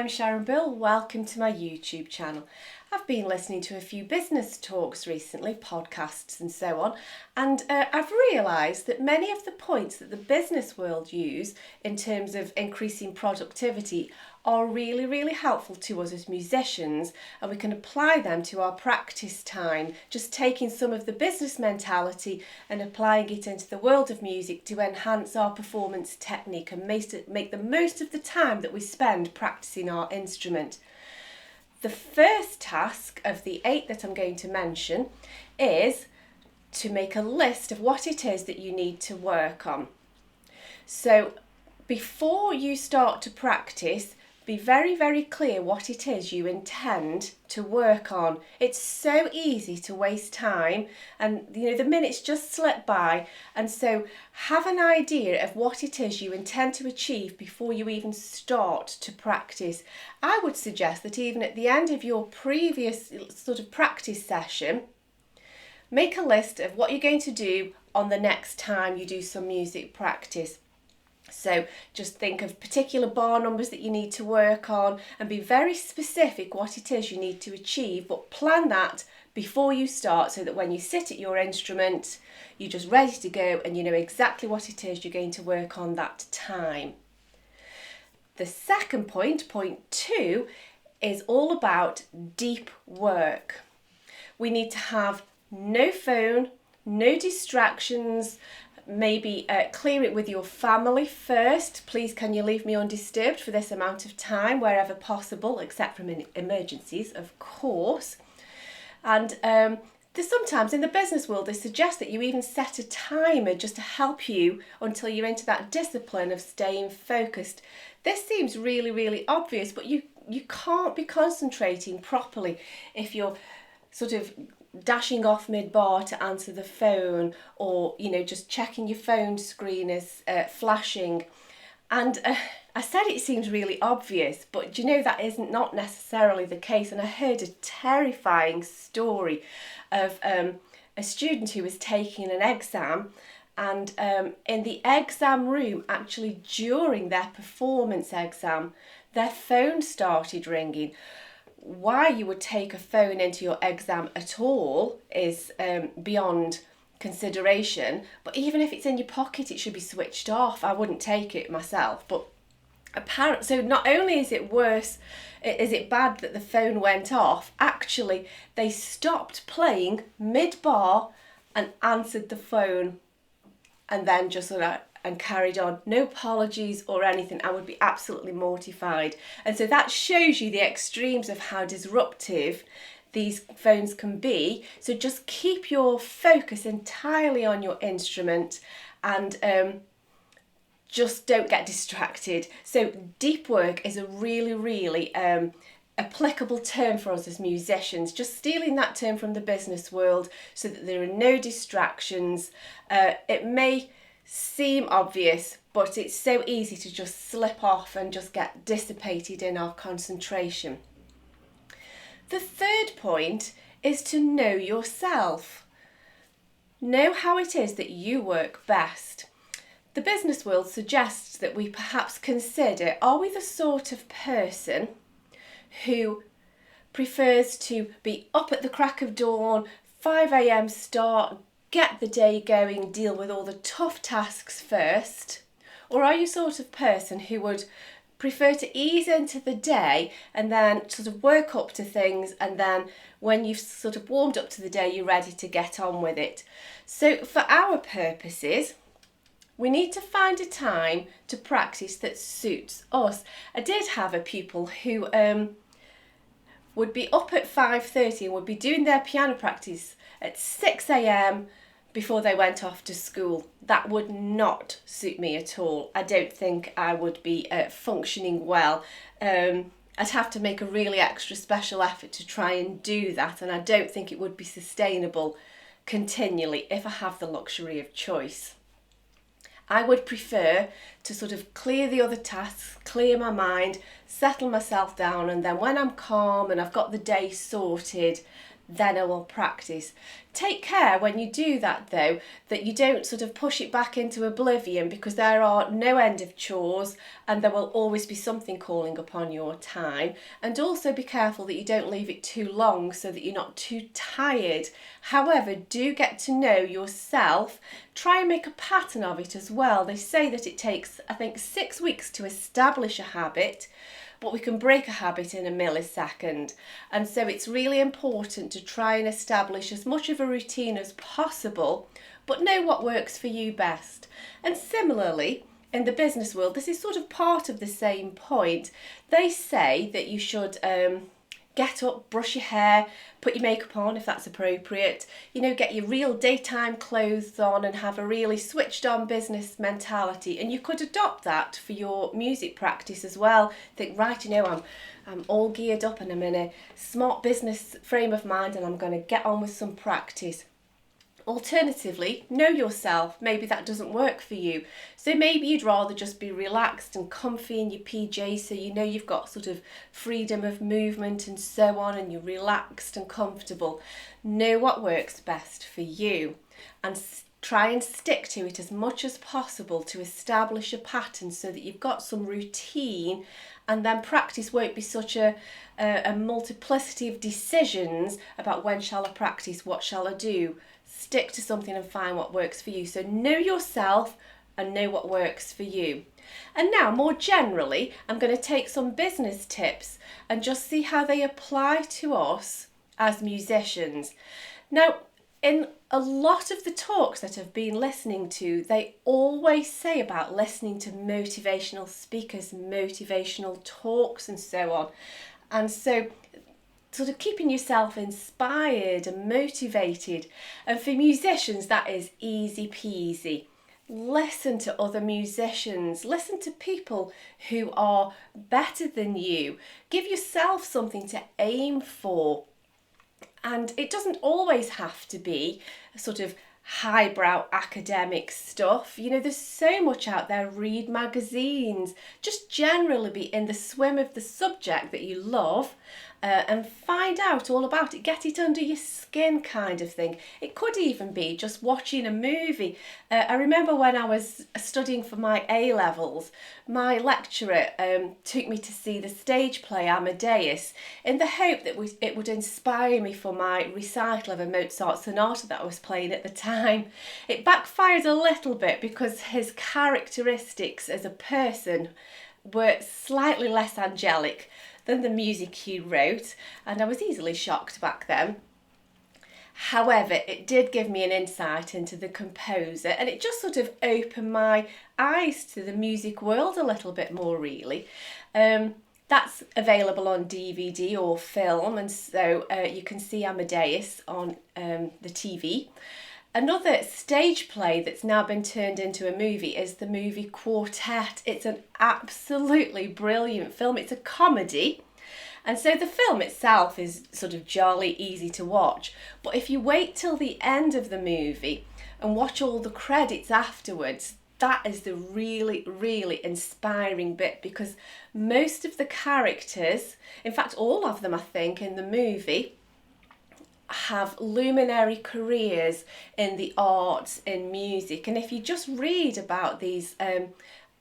I'm Sharon Bill. Welcome to my YouTube channel. I've been listening to a few business talks recently, podcasts and so on, and I've realised that many of the points that the business world use in terms of increasing productivity are really helpful to us as musicians, and we can apply them to our practice time, just taking some of the business mentality and applying it into the world of music to enhance our performance technique and make the most of the time that we spend practicing our instrument. The first task of the 8 that I'm going to mention is to make a list of what it is that you need to work on. So before you start to practice, be very clear what it is you intend to work on. It's so easy to waste time and the minutes just slip by, and so have an idea of what it is you intend to achieve before you even start to practice. I would suggest that even at the end of your previous sort of practice session, make a list of what you're going to do on the next time you do some music practice. So just think of particular bar numbers that you need to work on and be very specific what it is you need to achieve, but plan that before you start so that when you sit at your instrument, you're just ready to go and you know exactly what it is you're going to work on that time. The second point, point 2, is all about deep work. We need to have no phone, no distractions. Maybe clear it with your family first. Please, can you leave me undisturbed for this amount of time wherever possible, except from emergencies, of course. And there's sometimes in the business world they suggest that you even set a timer just to help you until you're into that discipline of staying focused. This seems really obvious, but you can't be concentrating properly if you're sort of dashing off mid-bar to answer the phone, or just checking your phone screen is flashing. And I said it seems really obvious, but that isn't not necessarily the case. And I heard a terrifying story of a student who was taking an exam, and in the exam room, actually during their performance exam, their phone started ringing. Why you would take a phone into your exam at all is beyond consideration, but even if it's in your pocket, it should be switched off. I wouldn't take it myself, but apparently, so not only is it bad that the phone went off, actually they stopped playing mid-bar and answered the phone and then just and carried on. No apologies or anything. I would be absolutely mortified. And so that shows you the extremes of how disruptive these phones can be. So just keep your focus entirely on your instrument and just don't get distracted. So deep work is a really applicable term for us as musicians. Just stealing that term from the business world so that there are no distractions. It may seem obvious, but it's so easy to just slip off and just get dissipated in our concentration. The third point is to know yourself. Know how it is that you work best. The business world suggests that we perhaps consider, are we the sort of person who prefers to be up at the crack of dawn, 5 a.m. start, get the day going, deal with all the tough tasks first? Or are you sort of person who would prefer to ease into the day and then sort of work up to things, and then when you've sort of warmed up to the day, you're ready to get on with it? So for our purposes, we need to find a time to practice that suits us. I did have a pupil who would be up at 5:30 and would be doing their piano practice at 6 a.m. before they went off to school. That would not suit me at all. I don't think I would be functioning well. I'd have to make a really extra special effort to try and do that, and I don't think it would be sustainable continually if I have the luxury of choice. I would prefer to sort of clear the other tasks, clear my mind, settle myself down, and then when I'm calm and I've got the day sorted, then I will practice. Take care when you do that though, that you don't sort of push it back into oblivion, because there are no end of chores and there will always be something calling upon your time. And also be careful that you don't leave it too long so that you're not too tired. However, do get to know yourself. Try and make a pattern of it as well. They say that it takes, I think, 6 weeks to establish a habit, but we can break a habit in a millisecond. And so it's really important to try and establish as much of a routine as possible, but know what works for you best. And similarly, in the business world, this is sort of part of the same point. They say that you should get up, brush your hair, put your makeup on if that's appropriate, get your real daytime clothes on and have a really switched on business mentality. And you could adopt that for your music practice as well. Think, right, I'm all geared up and I'm in a smart business frame of mind and I'm going to get on with some practice. Alternatively, know yourself. Maybe that doesn't work for you. So maybe you'd rather just be relaxed and comfy in your PJs, so you've got sort of freedom of movement and so on, and you're relaxed and comfortable. Know what works best for you and try and stick to it as much as possible to establish a pattern so that you've got some routine, and then practice won't be such a multiplicity of decisions about when shall I practice, what shall I do. Stick to something and find what works for you. So know yourself and know what works for you. And now, more generally, I'm going to take some business tips and just see how they apply to us as musicians. Now, in a lot of the talks that I've been listening to, they always say about listening to motivational speakers, motivational talks and so on. And so sort of keeping yourself inspired and motivated. And for musicians, that is easy peasy. Listen to other musicians. Listen to people who are better than you. Give yourself something to aim for. And it doesn't always have to be sort of highbrow academic stuff. There's so much out there. Read magazines. Just generally be in the swim of the subject that you love. And find out all about it, get it under your skin kind of thing. It could even be just watching a movie. I remember when I was studying for my A-levels, my lecturer took me to see the stage play Amadeus in the hope that it would inspire me for my recital of a Mozart sonata that I was playing at the time. It backfired a little bit because his characteristics as a person were slightly less angelic than the music he wrote, and I was easily shocked back then. However, it did give me an insight into the composer, and it just sort of opened my eyes to the music world a little bit more, really. That's available on DVD or film, and so you can see Amadeus on the TV. Another stage play that's now been turned into a movie is the movie Quartet. It's an absolutely brilliant film. It's a comedy. And so the film itself is sort of jolly easy to watch. But if you wait till the end of the movie and watch all the credits afterwards, that is the really, really inspiring bit, because most of the characters, in fact all of them I think in the movie, have luminary careers in the arts, in music. And if you just read about these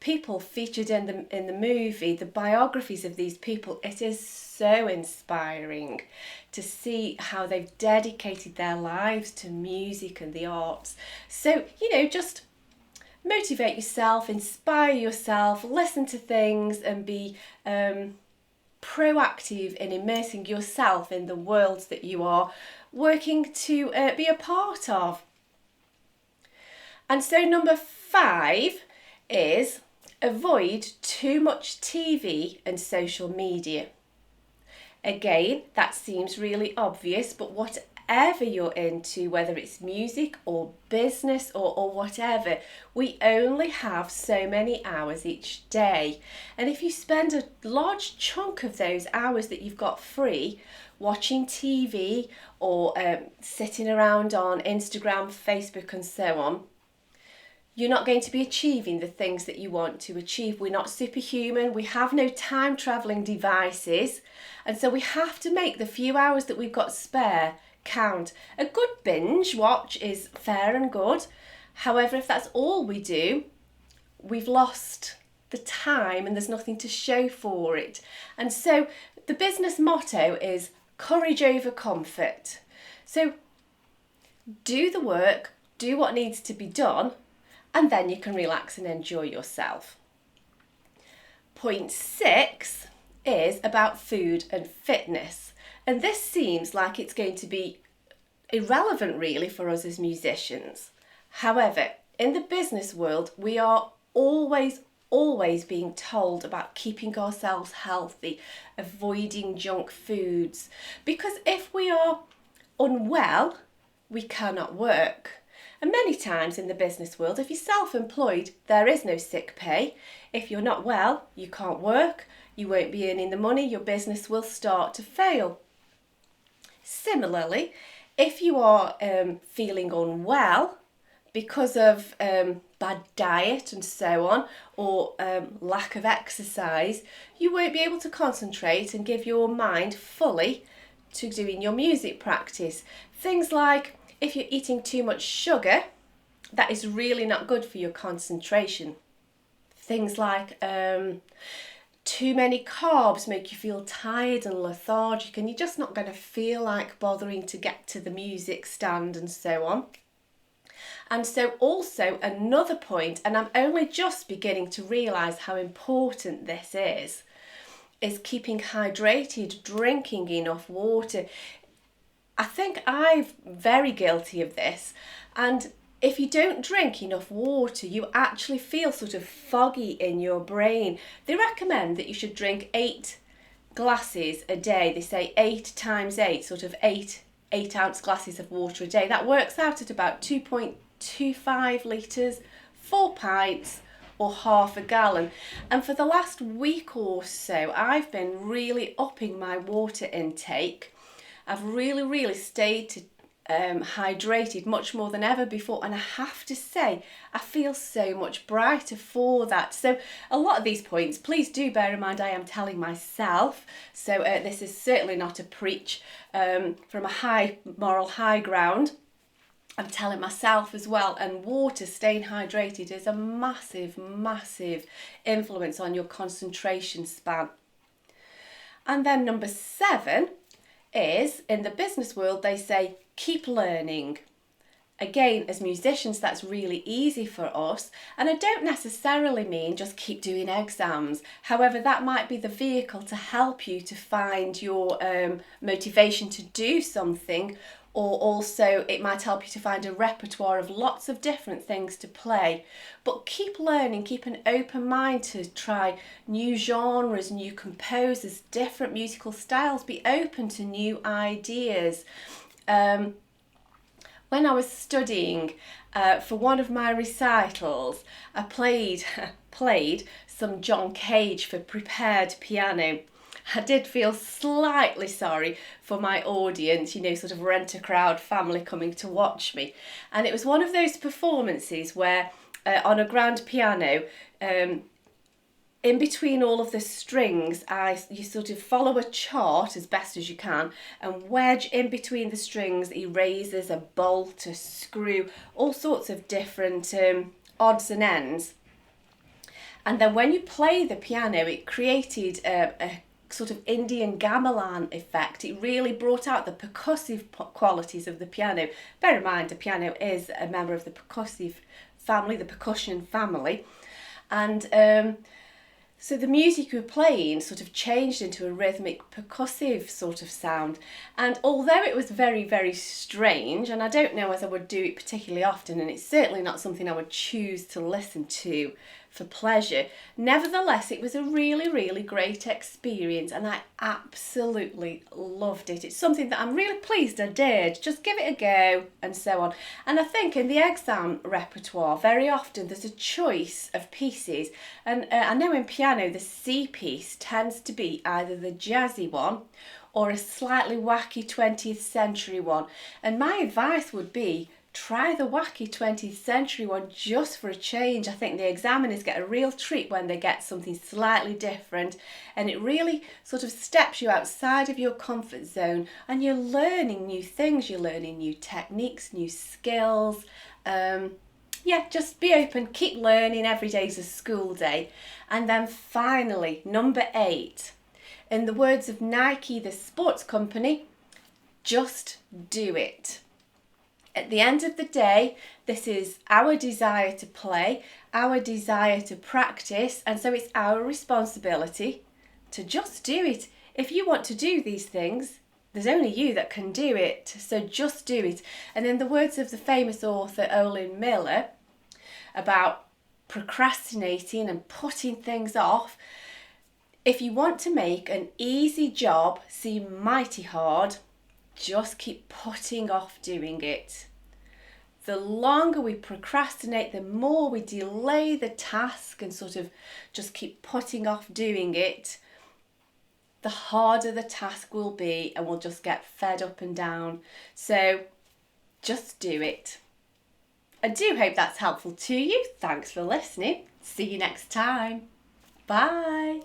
people featured in the movie, the biographies of these people, it is so inspiring to see how they've dedicated their lives to music and the arts. So, just motivate yourself, inspire yourself, listen to things, and be proactive in immersing yourself in the worlds that you are working to be a part of. And so number 5 is avoid too much TV and social media. Again, that seems really obvious, but whatever you're into, whether it's music or business or whatever, we only have so many hours each day. And if you spend a large chunk of those hours that you've got free watching TV or sitting around on Instagram, Facebook and so on, you're not going to be achieving the things that you want to achieve. We're not superhuman. We have no time traveling devices. And so we have to make the few hours that we've got spare count. A good binge watch is fair and good. However, if that's all we do, we've lost the time and there's nothing to show for it. And so the business motto is courage over comfort. So do the work, do what needs to be done, and then you can relax and enjoy yourself. Point 6 is about food and fitness. And this seems like it's going to be irrelevant really for us as musicians. However, in the business world, we are always being told about keeping ourselves healthy, avoiding junk foods. Because if we are unwell, we cannot work. And many times in the business world, if you're self-employed, there is no sick pay. If you're not well, you can't work, you won't be earning the money, your business will start to fail. Similarly, if you are feeling unwell because of bad diet and so on, or lack of exercise, you won't be able to concentrate and give your mind fully to doing your music practice. Things like if you're eating too much sugar, that is really not good for your concentration. Things like too many carbs make you feel tired and lethargic, and you're just not going to feel like bothering to get to the music stand and so on. And so also another point, and I'm only just beginning to realise how important this is keeping hydrated, drinking enough water. I think I'm very guilty of this, and if you don't drink enough water, you actually feel sort of foggy in your brain. They recommend that you should drink 8 glasses a day. They say 8 times 8, sort of 8-ounce glasses of water a day. That works out at about 2.25 litres, 4 pints, or half a gallon. And for the last week or so, I've been really upping my water intake. I've really stayed hydrated much more than ever before, and I have to say I feel so much brighter for that. So a lot of these points, please do bear in mind I am telling myself, so this is certainly not a preach from a high moral high ground. I'm telling myself as well, and water, staying hydrated, is a massive influence on your concentration span. And then number 7 is, in the business world, they say keep learning. Again, as musicians, that's really easy for us, and I don't necessarily mean just keep doing exams. However, that might be the vehicle to help you to find your motivation to do something, or also it might help you to find a repertoire of lots of different things to play. But keep learning, keep an open mind to try new genres, new composers, different musical styles, be open to new ideas. When I was studying for one of my recitals, I played some John Cage for prepared piano. I did feel slightly sorry for my audience, sort of rent-a-crowd family coming to watch me. And it was one of those performances where on a grand piano, in between all of the strings, you sort of follow a chart as best as you can and wedge in between the strings erasers, a bolt, a screw, all sorts of different odds and ends. And then when you play the piano, it created a sort of Indian gamelan effect. It really brought out the percussive qualities of the piano. Bear in mind, the piano is a member of the percussive family, the percussion family. And so the music you were playing sort of changed into a rhythmic, percussive sort of sound. And although it was very strange, and I don't know as I would do it particularly often, and it's certainly not something I would choose to listen to for pleasure, nevertheless, it was a really great experience, and I absolutely loved it. It's something that I'm really pleased I did. Just give it a go and so on. And I think in the exam repertoire, very often there's a choice of pieces, and I know in piano the C piece tends to be either the jazzy one or a slightly wacky 20th century one. And my advice would be try the wacky 20th century one just for a change. I think the examiners get a real treat when they get something slightly different, and it really sort of steps you outside of your comfort zone, and you're learning new things, you're learning new techniques, new skills. Just be open, keep learning, every day's a school day. And then finally, number 8, in the words of Nike, the sports company, just do it. At the end of the day, this is our desire to play, our desire to practice, and so it's our responsibility to just do it. If you want to do these things, there's only you that can do it, so just do it. And in the words of the famous author Olin Miller about procrastinating and putting things off, if you want to make an easy job seem mighty hard, just keep putting off doing it. The longer we procrastinate, the more we delay the task and sort of just keep putting off doing it, the harder the task will be, and we'll just get fed up and down. So just do it. I do hope that's helpful to you. Thanks for listening. See you next time. Bye.